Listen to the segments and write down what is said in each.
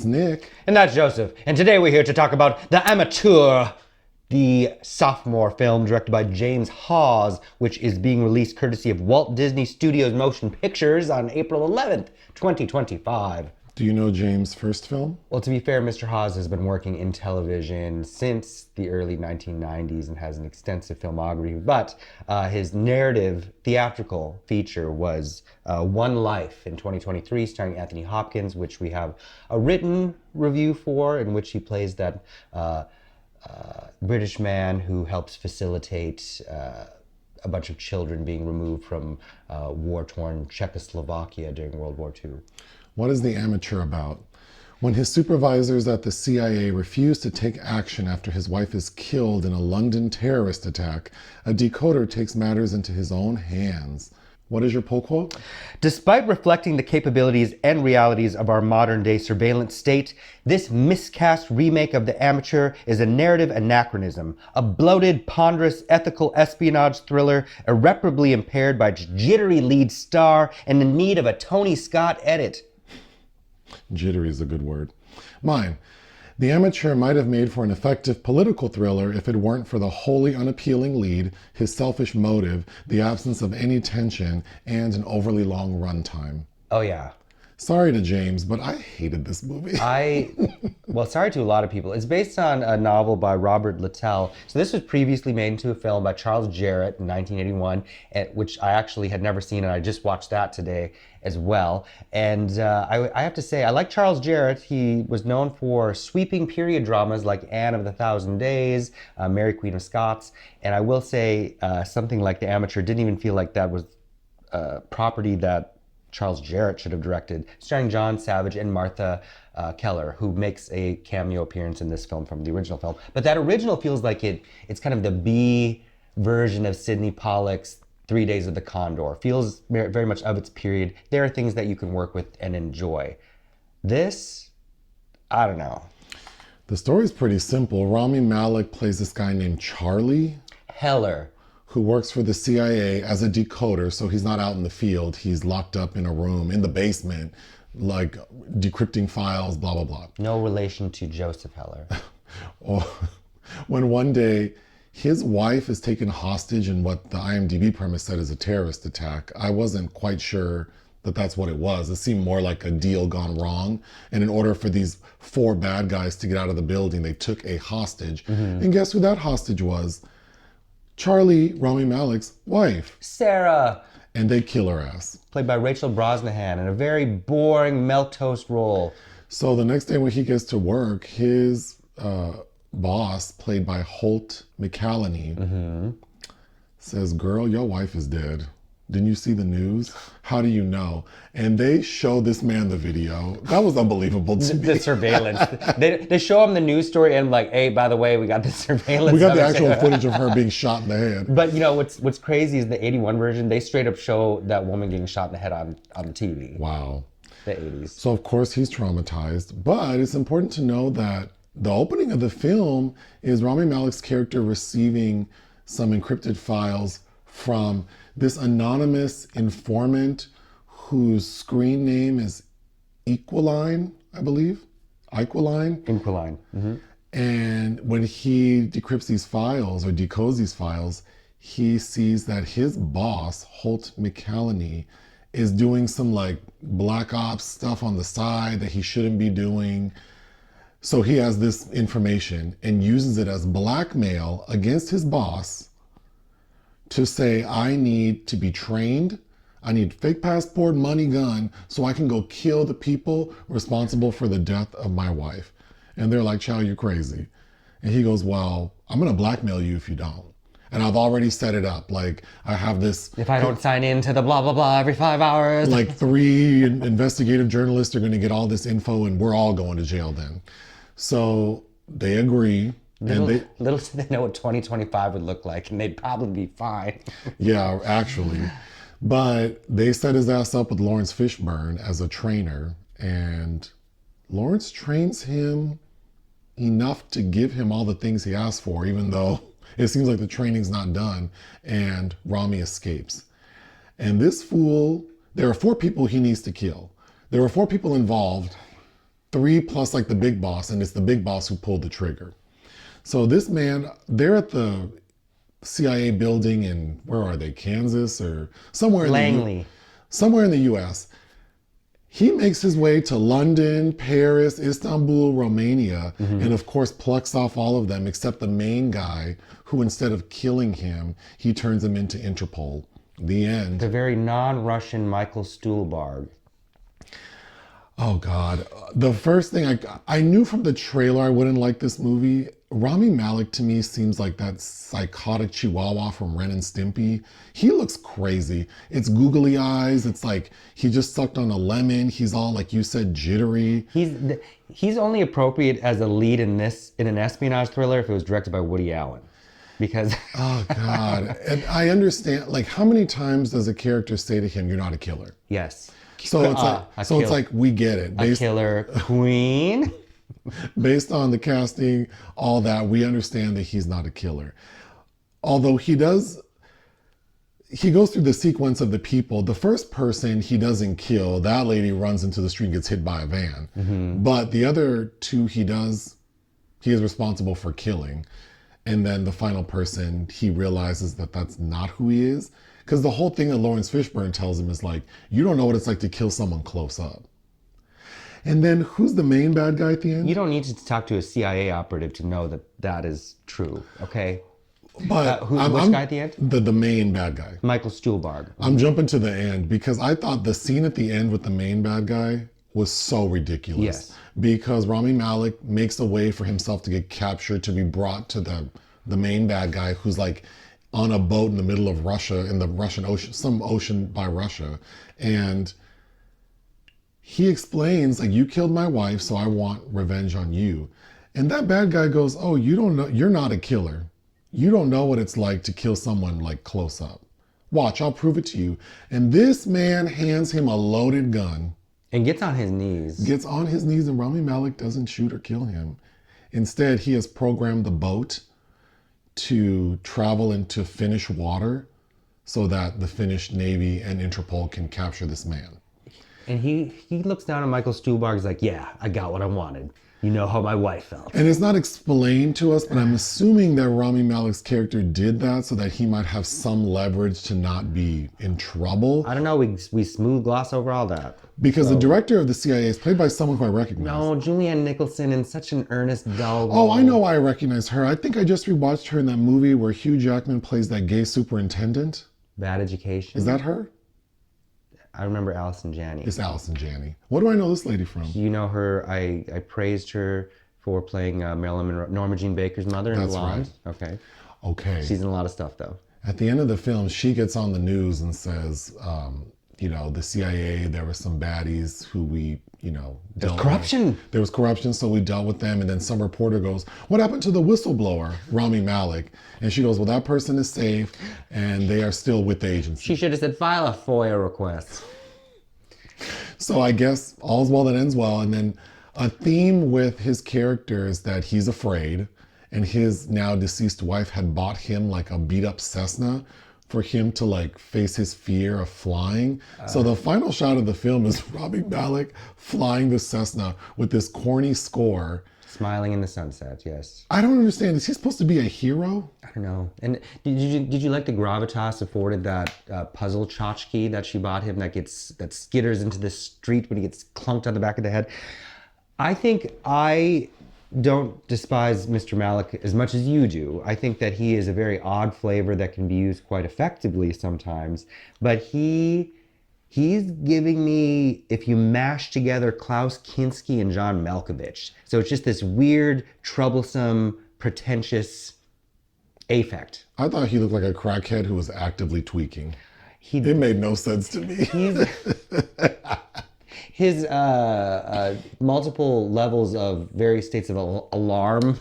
That's Nick. And that's Joseph. And today we're here to talk about The Amateur, the sophomore film directed by James Hawes, which is being released courtesy of Walt Disney Studios Motion Pictures on April 11th, 2025. Do you know James' first film? Well, to be fair, Mr. Hawes has been working in television since the early 1990s and has an extensive filmography, but his narrative theatrical feature was One Life in 2023, starring Anthony Hopkins, which we have a written review for, in which he plays that British man who helps facilitate a bunch of children being removed from war-torn Czechoslovakia during World War II. What is The Amateur about? When his supervisors at the CIA refuse to take action after his wife is killed in a London terrorist attack, a decoder takes matters into his own hands. What is your poll quote? Despite reflecting the capabilities and realities of our modern-day surveillance state, this miscast remake of The Amateur is a narrative anachronism, a bloated, ponderous, ethical espionage thriller irreparably impaired by its jittery lead star and in need of a Tony Scott edit. Jittery is a good word. Mine. The Amateur might have made for an effective political thriller if it weren't for the wholly unappealing lead, his selfish motive, the absence of any tension, and an overly long runtime. Oh yeah. Sorry to James, but I hated this movie. Well, sorry to a lot of people. It's based on a novel by Robert Littell. So this was previously made into a film by Charles Jarrett in 1981, which I actually had never seen, and I just watched that today as well. And I have to say, I like Charles Jarrett. He was known for sweeping period dramas like Anne of the Thousand Days, Mary Queen of Scots, and I will say something like The Amateur didn't even feel like that was a property that Charles Jarrett should have directed, starring John Savage and Martha Keller, who makes a cameo appearance in this film from the original film. But that original feels like it's kind of the B version of Sidney Pollack's 3 Days of the Condor. Feels very much of its period. There are things that you can work with and enjoy. This, I don't know. The story's pretty simple. Rami Malek plays this guy named Charlie Heller, who works for the CIA as a decoder, so he's not out in the field. He's locked up in a room in the basement, like decrypting files, blah, blah, blah. No relation to Joseph Heller. When one day his wife is taken hostage in what the IMDb premise said is a terrorist attack. I wasn't quite sure that that's what it was. It seemed more like a deal gone wrong. And in order for these 4 bad guys to get out of the building, they took a hostage. Mm-hmm. And guess who that hostage was? Charlie, Rami Malek's wife. Sarah. And they kill her ass. Played by Rachel Brosnahan in a very boring milquetoast role. So the next day when he gets to work, his boss, played by Holt McCallany, says, "Girl, your wife is dead. Didn't you see the news? How do you know?" And they show this man the video. That was unbelievable to me. The surveillance. They show him the news story and like, hey, by the way, we got the surveillance. We got the actual footage of her being shot in the head. But you know what's crazy is the 81 version, they straight up show that woman getting shot in the head on the TV. Wow. The 80s. So of course he's traumatized, but it's important to know that the opening of the film is Rami Malek's character receiving some encrypted files from this anonymous informant whose screen name is Equiline, I believe. Equiline. Mm-hmm. And when he decrypts these files or decodes these files, he sees that his boss, Holt McCallany, is doing some like black ops stuff on the side that he shouldn't be doing. So he has this information and uses it as blackmail against his boss to say, I need to be trained, I need fake passport, money, gun, so I can go kill the people responsible for the death of my wife. And they're like, Chow, you're crazy. And he goes, well, I'm gonna blackmail you if you don't. And I've already set it up. Like, I have this... If I don't sign in to the blah, blah, blah every 5 hours. Like 3 investigative journalists are gonna get all this info and we're all going to jail then. So they agree. Little did they know what 2025 would look like, and they'd probably be fine. Yeah, actually. But they set his ass up with Lawrence Fishburne as a trainer, and Lawrence trains him enough to give him all the things he asked for, even though it seems like the training's not done, and Rami escapes. And this fool, there are 4 people he needs to kill. There are 4 people involved three plus like the big boss, and it's the big boss who pulled the trigger. So this man, they're at the CIA building in, where are they, Kansas or somewhere Langley. Somewhere in the US. He makes his way to London, Paris, Istanbul, Romania, and of course plucks off all of them except the main guy, who instead of killing him, he turns him into Interpol. The end. The very non-Russian Michael Stuhlbarg. Oh God. The first thing I knew from the trailer I wouldn't like this movie. Rami Malek to me seems like that psychotic chihuahua from Ren and Stimpy. He looks crazy. It's googly eyes. It's like he just sucked on a lemon. He's all, like you said, jittery. He's only appropriate as a lead in an espionage thriller if it was directed by Woody Allen. Because Oh God. And I understand, like, how many times does a character say to him, "You're not a killer"? yes. So it's like we get it. A killer queen. Based on the casting, all that, we understand that he's not a killer. Although he goes through the sequence of the people. The first person he doesn't kill, that lady runs into the street and gets hit by a van. But the other two he is responsible for killing. And then the final person, he realizes that that's not who he is. Because the whole thing that Lawrence Fishburne tells him is like, you don't know what it's like to kill someone close up. And then who's the main bad guy at the end? You don't need to talk to a CIA operative to know that that is true, okay? But which guy at the end? The main bad guy. Michael Stuhlbarg. I'm jumping to the end because I thought the scene at the end with the main bad guy was so ridiculous. Yes. Because Rami Malek makes a way for himself to get captured, to be brought to the main bad guy, who's like on a boat in the middle of Russia, in the Russian ocean, some ocean by Russia. And he explains, like, you killed my wife, so I want revenge on you. And that bad guy goes, oh, you don't know, you're not a killer. You don't know what it's like to kill someone like close up. Watch, I'll prove it to you. And this man hands him a loaded gun. And gets on his knees. Gets on his knees, and Rami Malek doesn't shoot or kill him. Instead, he has programmed the boat to travel into Finnish water so that the Finnish Navy and Interpol can capture this man. And he looks down at Michael Stuhlbarg's like, yeah, I got what I wanted. You know how my wife felt. And it's not explained to us, but I'm assuming that Rami Malek's character did that so that he might have some leverage to not be in trouble. I don't know, we smooth gloss over all that. Because the director of the CIA is played by someone who I recognize. No, Julianne Nicholson in such an earnest, dull role. Oh, I know why I recognize her. I think I just rewatched her in that movie where Hugh Jackman plays that gay superintendent. Bad Education. Is that her? I remember Allison Janney. It's Allison Janney. What do I know this lady from? You know her, I praised her for playing Marilyn Monroe, Norma Jean Baker's mother in That's Blonde. right. Okay. Okay. She's in a lot of stuff, though. At the end of the film, she gets on the news and says, the CIA, there were some baddies who we, dealt corruption. with. There was corruption, so we dealt with them. And then some reporter goes, what happened to the whistleblower, Rami Malek? And she goes, well, that person is safe, and they are still with the agency. She should have said, file a FOIA request. So I guess all's well that ends well. And then a theme with his character is that he's afraid, and his now deceased wife had bought him like a beat up Cessna for him to like face his fear of flying. So the final shot of the film is Rami Malek flying the Cessna with this corny score. Smiling in the sunset, yes. I don't understand. Is he supposed to be a hero? I don't know. And did you like the gravitas afforded that puzzle tchotchke that she bought him that skitters into the street when he gets clunked on the back of the head? I think I don't despise Mr. Malek as much as you do. I think that he is a very odd flavor that can be used quite effectively sometimes. But he's giving me, if you mash together Klaus Kinski and John Malkovich. So it's just this weird, troublesome, pretentious affect. I thought he looked like a crackhead who was actively tweaking. It made no sense to me. His multiple levels of various states of alarm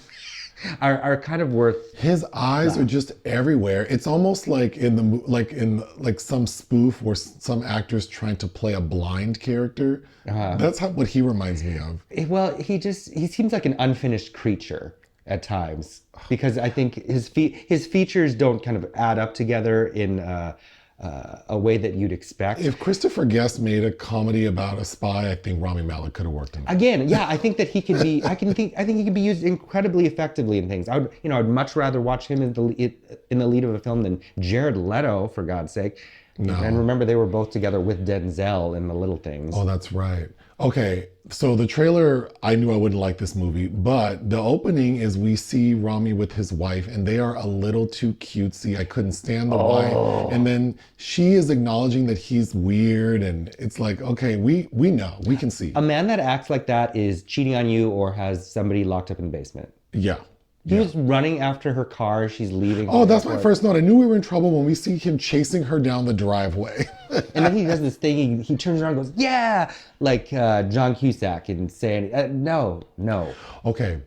are kind of worth. His eyes are just everywhere. It's almost like in some spoof where some actor's trying to play a blind character. That's what he reminds me of. Well, he seems like an unfinished creature at times, because I think his features don't kind of add up together in a way that you'd expect. If Christopher Guest made a comedy about a spy, I think Rami Malek could have worked in that. Again, yeah, I think that he could be. I think he could be used incredibly effectively in things. I'd much rather watch him in the lead of a film than Jared Leto, for God's sake. No. And remember, they were both together with Denzel in The Little Things. Oh, that's right. Okay, so the trailer, I knew I wouldn't like this movie, but the opening is we see Rami with his wife, and they are a little too cutesy. I couldn't stand the wife. And then she is acknowledging that he's weird, and it's like, okay, we know, we can see. A man that acts like that is cheating on you or has somebody locked up in the basement. Yeah. He was running after her car. She's leaving. Oh, that's my first note. I knew we were in trouble when we see him chasing her down the driveway. And then he does this thing. He turns around and goes, yeah, like John Cusack and saying, no. Okay,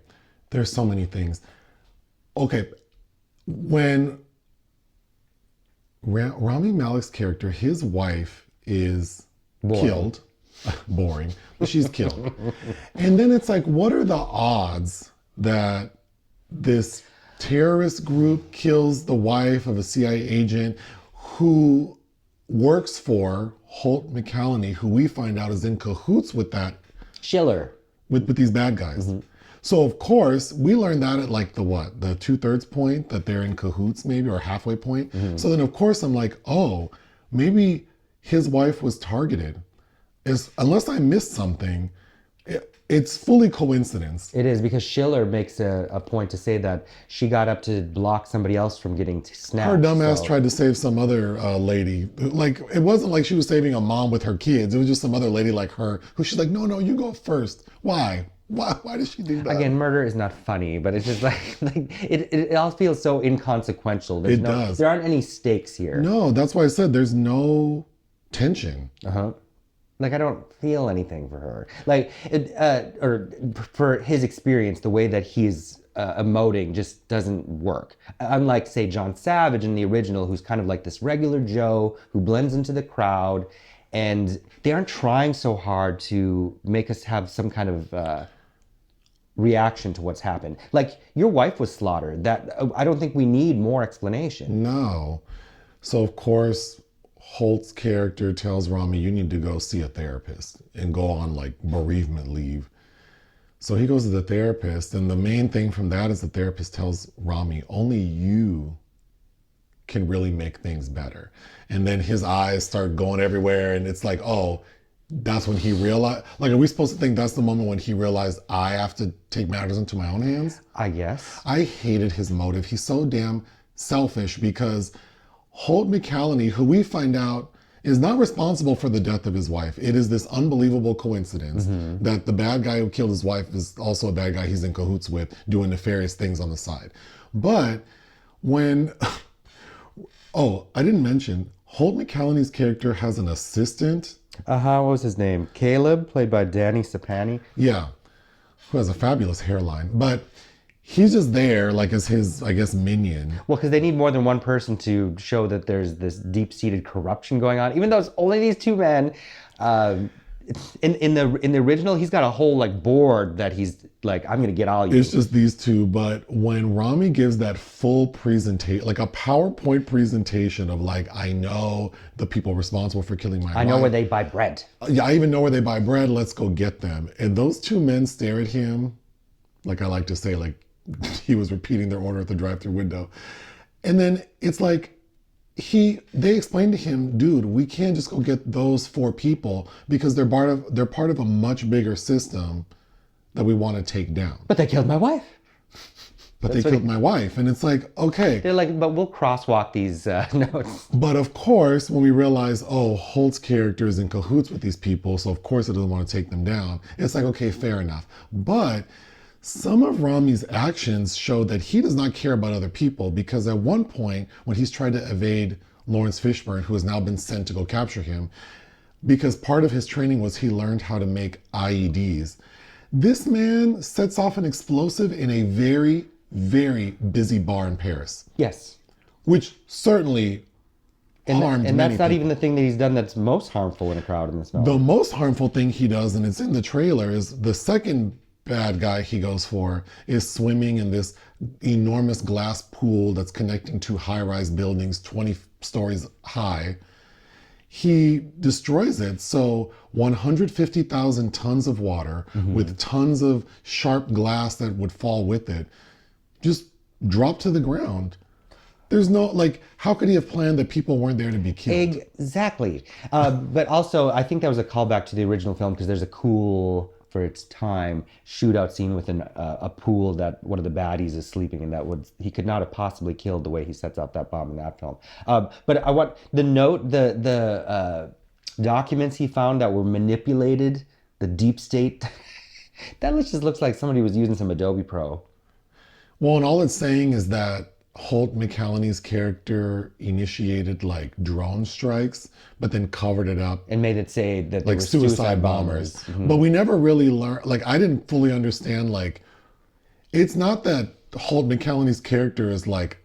there's so many things. Okay, when Rami Malek's character, his wife is killed. Boring, but she's killed. And then it's like, what are the odds that this terrorist group kills the wife of a CIA agent who works for Holt McCallany, who we find out is in cahoots with that Schiller, with these bad guys. So of course we learned that at like the 2/3 point that they're in cahoots, maybe, or halfway point. So then of course I'm like, oh, maybe his wife was targeted. Unless I missed something, it's fully coincidence. It is, because Schiller makes a point to say that she got up to block somebody else from getting snapped. Her dumbass tried to save some other lady. Like, it wasn't like she was saving a mom with her kids. It was just some other lady like her who she's like, no, you go first. Why? Why did she do that? Again, murder is not funny, but it's just like it all feels so inconsequential. It does. There aren't any stakes here. No, that's why I said there's no tension. Like, I don't feel anything for her. Like, or for his experience, the way that he's emoting just doesn't work. Unlike, say, John Savage in the original, who's kind of like this regular Joe who blends into the crowd, and they aren't trying so hard to make us have some kind of reaction to what's happened. Like, your wife was slaughtered. That I don't think we need more explanation. No. So, of course, Holt's character tells Rami, you need to go see a therapist and go on like bereavement leave. So he goes to the therapist, and the main thing from that is the therapist tells Rami, only you can really make things better. And then his eyes start going everywhere, and it's like, oh, that's when he realized, like, are we supposed to think that's the moment when he realized I have to take matters into my own hands? I guess. I hated his motive. He's so damn selfish, because Holt McCallany, who we find out is not responsible for the death of his wife. It is this unbelievable coincidence that the bad guy who killed his wife is also a bad guy he's in cahoots with, doing nefarious things on the side. But when, oh, I didn't mention, Holt McCallany's character has an assistant. What was his name? Caleb, played by Danny Sapani. Yeah, who has a fabulous hairline. But he's just there, like, as his, I guess, minion. Well, because they need more than one person to show that there's this deep-seated corruption going on. Even though it's only these two men, in the original, he's got a whole like board that he's like, I'm gonna get all you. It's just these two. But when Rami gives that full presentation, like a PowerPoint presentation of like, I know the people responsible for killing my wife. I know where they buy bread. Yeah, I even know where they buy bread. Let's go get them. And those two men stare at him, like I like to say, like he was repeating their order at the drive-thru window. And then it's like, they explained to him, dude, we can't just go get those 4 people because they're part of a much bigger system that we want to take down. But they killed my wife. But they killed my wife. And it's like, okay. They're like, but we'll crosswalk these notes. But of course, when we realize, oh, Holt's character is in cahoots with these people, so of course it doesn't want to take them down. It's like, okay, fair enough. But some of Rami's actions show that he does not care about other people, because at one point when he's tried to evade Lawrence Fishburne, who has now been sent to go capture him, because part of his training was he learned how to make IEDs. This man sets off an explosive in a very, very busy bar in Paris. Yes. Which certainly harmed and that's many not people. even the thing that he's done that's most harmful in a crowd in this film. The most harmful thing he does, and it's in the trailer, is the second bad guy he goes for is swimming in this enormous glass pool that's connecting 2 high-rise buildings 20 stories high. He destroys it. So 150,000 tons of water with tons of sharp glass that would fall with it just drop to the ground. There's no, like, how could he have planned that people weren't there to be killed? Exactly. But also, I think that was a callback to the original film because there's a cool, for its time, shootout scene with a pool that one of the baddies is sleeping in. He could not have possibly killed the way he sets up that bomb in that film. But I want the documents he found that were manipulated, the deep state. That just looks like somebody was using some Adobe Pro. Well, and all it's saying is that Holt McCallany's character initiated like drone strikes, but then covered it up And made it say that they like were suicide bombers. But we never really learned, like, I didn't fully understand, like, it's not that Holt McCallany's character is like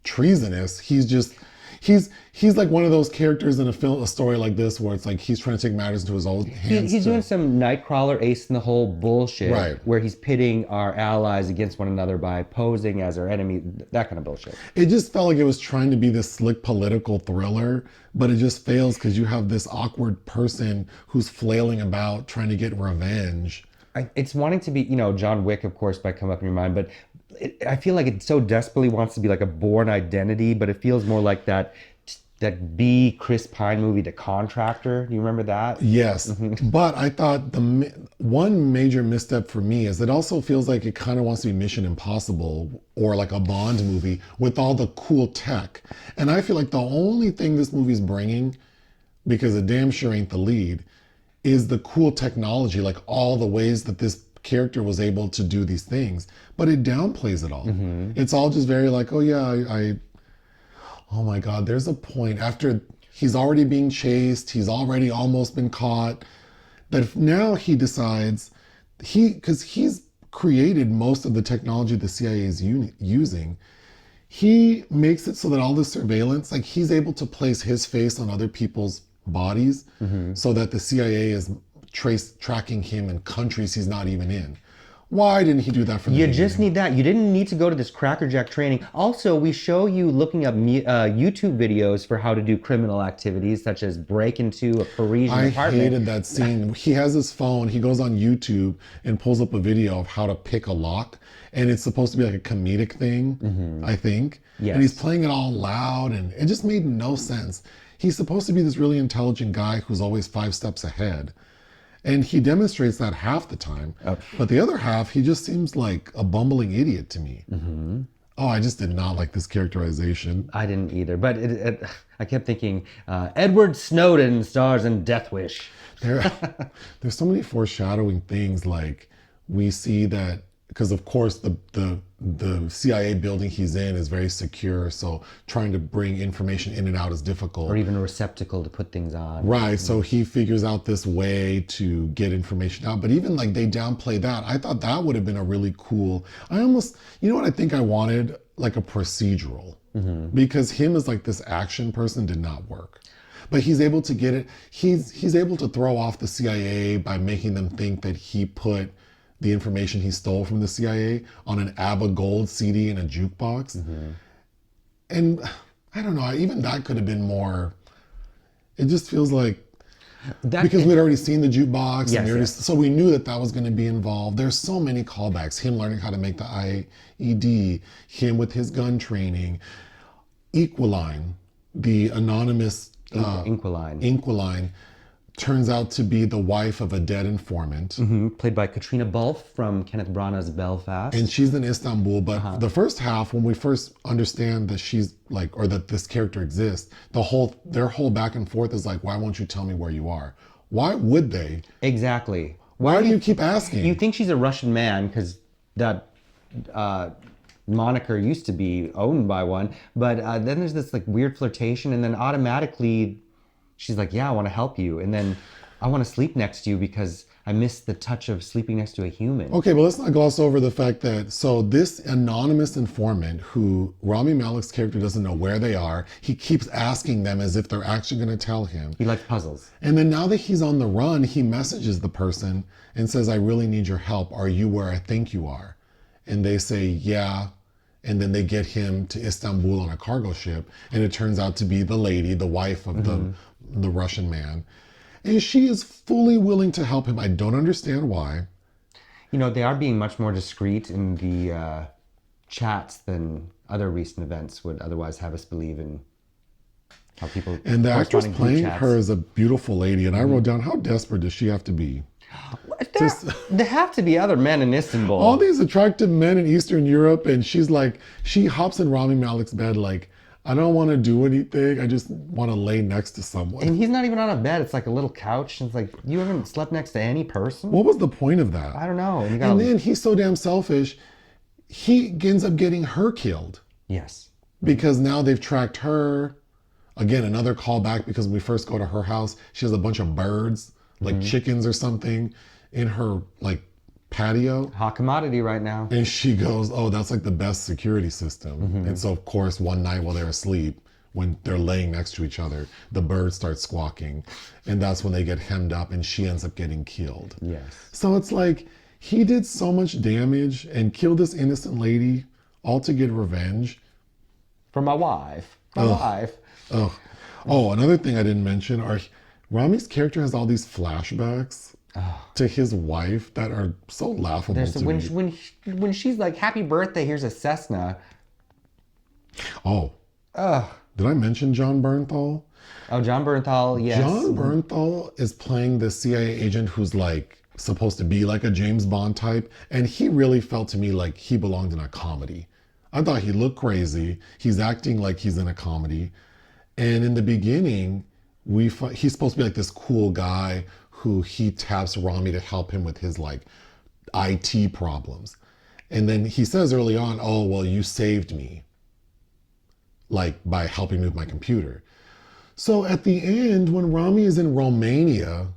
treasonous. He's like one of those characters in a story like this where it's like he's trying to take matters into his own hands. He's doing some Nightcrawler ace in the hole bullshit, Right. where he's pitting our allies against one another by posing as our enemy, that kind of bullshit. It just felt like it was trying to be this slick political thriller, but it just fails because you have this awkward person who's flailing about trying to get revenge. It's wanting to be, John Wick, of course, might come up in your mind, but I feel like it so desperately wants to be like a Bourne Identity, but it feels more like that B. Chris Pine movie, The Contractor. Do you remember that? Yes, but I thought one major misstep for me is it also feels like it kind of wants to be Mission Impossible or like a Bond movie with all the cool tech. And I feel like the only thing this movie's bringing, because it damn sure ain't the lead, is the cool technology, like all the ways that this character was able to do these things. But it downplays it all. It's all just very like, oh yeah, oh my God, there's a point after he's already being chased, he's already almost been caught, that now he decides, because he's created most of the technology the CIA is using, he makes it so that all the surveillance, like he's able to place his face on other people's bodies so that the CIA is tracking him in countries he's not even in. Why didn't he do that from the beginning? You just need that. You didn't need to go to this crackerjack training. Also, we show you looking up YouTube videos for how to do criminal activities, such as break into a Parisian apartment. I hated that scene. He has his phone, he goes on YouTube and pulls up a video of how to pick a lock. And it's supposed to be like a comedic thing, I think. Yes. And he's playing it all loud and it just made no sense. He's supposed to be this really intelligent guy who's always 5 steps ahead. And he demonstrates that half the time. But the other half, he just seems like a bumbling idiot to me. Oh, I just did not like this characterization. I didn't either. But I kept thinking, Edward Snowden stars in Death Wish. There's so many foreshadowing things. Like we see that, because of course the CIA building he's in is very secure, so trying to bring information in and out is difficult. Or even a receptacle to put things on. Right, so he figures out this way to get information out. But even like they downplay that. I thought that would have been a really cool, you know what I think I wanted? Like a procedural. Because him as like this action person did not work. But he's able to get it, he's able to throw off the CIA by making them think that he put the information he stole from the CIA on an ABBA Gold CD in a jukebox. And I don't know, even that could have been more, it just feels like, because we'd already seen the jukebox, so we knew that was going to be involved. There's so many callbacks, him learning how to make the IED, him with his gun training, Equaline, the anonymous Inquiline, turns out to be the wife of a dead informant. Played by Katrina Balfe from Kenneth Branagh's Belfast. And she's in Istanbul, but the first half, when we first understand that she's like, or that this character exists, their whole back and forth is like, why won't you tell me where you are? Why would they? Exactly. Why do you keep asking? You think she's a Russian man because that moniker used to be owned by one, but then there's this like weird flirtation, and then automatically she's like, yeah, I want to help you. And then I want to sleep next to you because I miss the touch of sleeping next to a human. Okay, but let's not gloss over the fact that, so this anonymous informant who Rami Malek's character doesn't know where they are, he keeps asking them as if they're actually going to tell him. He likes puzzles. And then now that he's on the run, he messages the person and says, I really need your help. Are you where I think you are? And they say, yeah. and then they get him to Istanbul on a cargo ship, and it turns out to be the lady, the wife of the Russian man. And she is fully willing to help him. I don't understand why. You know, they are being much more discreet in the chats than other recent events would otherwise have us believe in. How people And the actress corresponding group playing chats. her is a beautiful lady. And I wrote down, how desperate does she have to be? There have to be other men in Istanbul. All these attractive men in Eastern Europe, and she's like, she hops in Rami Malek's bed like, I don't want to do anything. I just want to lay next to someone. And he's not even on a bed. It's like a little couch. And it's like, you haven't slept next to any person? What was the point of that? I don't know. And then he's so damn selfish, he ends up getting her killed. Yes. Because now they've tracked her. Again, another callback, because when we first go to her house, she has a bunch of birds, like chickens or something, in her like patio. Hot commodity right now. And she goes, oh, that's like the best security system. And so, of course, one night while they're asleep, when they're laying next to each other, the birds start squawking. And that's when they get hemmed up and she ends up getting killed. Yes. So it's like, he did so much damage and killed this innocent lady all to get revenge. For my wife. My wife. Oh, another thing I didn't mention are Rami's character has all these flashbacks to his wife that are so laughable to me. When she's like, happy birthday, here's a Cessna. Oh, did I mention John Bernthal? Oh, John Bernthal, yes. John Bernthal is playing the CIA agent who's like supposed to be like a James Bond type, and he really felt to me like he belonged in a comedy. I thought he looked crazy. He's acting like he's in a comedy. And in the beginning, he's supposed to be like this cool guy who he taps Rami to help him with his like IT problems. And then he says early on, oh, well, you saved me, like by helping me with my computer. So at the end, when Rami is in Romania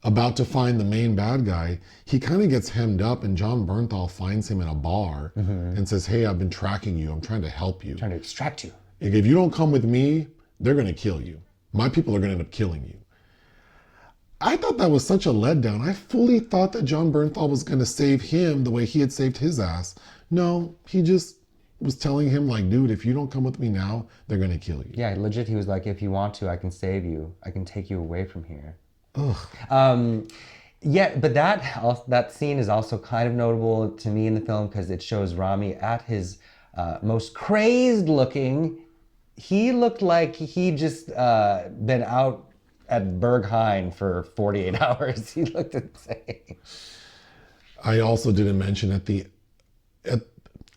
about to find the main bad guy, he kind of gets hemmed up, and John Bernthal finds him in a bar and says, hey, I've been tracking you. I'm trying to help you. Trying to extract you. If you don't come with me, they're going to kill you. My people are going to end up killing you. I thought that was such a letdown. I fully thought that John Bernthal was going to save him the way he had saved his ass. No, he just was telling him like, dude, if you don't come with me now, they're going to kill you. Yeah, legit, he was like, if you want to, I can save you. I can take you away from here. Ugh. Yeah, but that scene is also kind of notable to me in the film because it shows Rami at his most crazed looking. He looked like he just been out at Berghain for 48 hours. He looked insane. I also didn't mention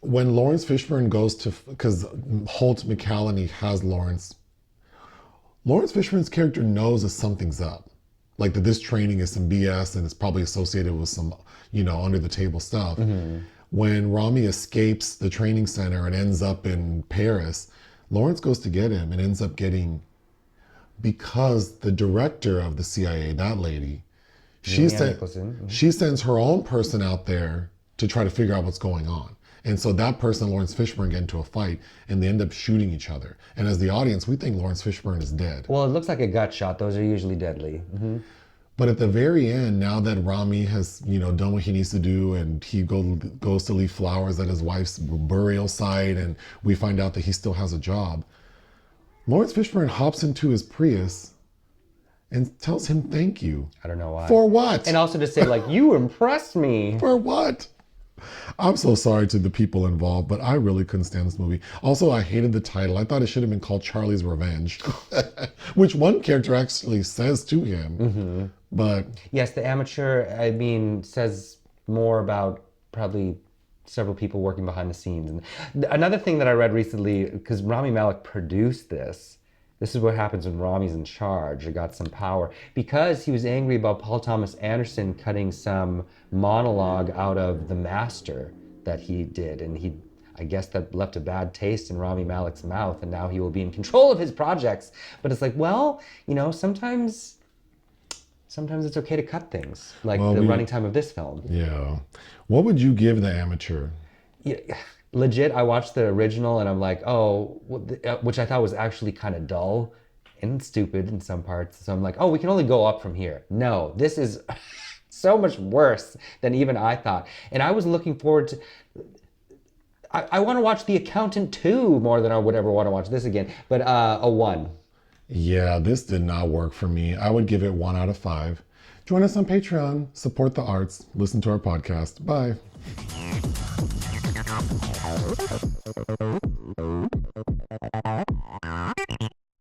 when Lawrence Fishburne goes to, because Holt McCallany has Lawrence Fishburne's character knows that something's up. Like that this training is some BS and it's probably associated with some, under the table stuff. When Rami escapes the training center and ends up in Paris, Lawrence goes to get him and ends up getting, because the director of the CIA, that lady, she sends her own person out there to try to figure out what's going on. And so that person and Lawrence Fishburne get into a fight and they end up shooting each other. And as the audience, we think Lawrence Fishburne is dead. Well, it looks like a gut shot. Those are usually deadly. But at the very end, now that Rami has, done what he needs to do, and he goes to leave flowers at his wife's burial site, and we find out that he still has a job, Lawrence Fishburne hops into his Prius and tells him thank you. I don't know why. For what? And also to say, like, you impressed me. For what? I'm so sorry to the people involved, but I really couldn't stand this movie. Also, I hated the title. I thought it should have been called Charlie's Revenge, which one character actually says to him. But yes, the amateur, says more about probably several people working behind the scenes. And another thing that I read recently, because Rami Malek produced this is what happens when Rami's in charge or got some power. Because he was angry about Paul Thomas Anderson cutting some monologue out of The Master that he did. And I guess that left a bad taste in Rami Malek's mouth, and now he will be in control of his projects. But it's like, well, sometimes it's okay to cut things, like the running time of this film. Yeah. What would you give The Amateur? Yeah, legit, I watched the original and I'm like, which I thought was actually kind of dull and stupid in some parts. So I'm like, we can only go up from here. No, this is so much worse than even I thought. And I was looking forward to, I want to watch The Accountant 2 more than I would ever want to watch this again. But a 1. Yeah, this did not work for me. I would give it 1 out of 5. Join us on Patreon, support the arts, listen to our podcast. Bye.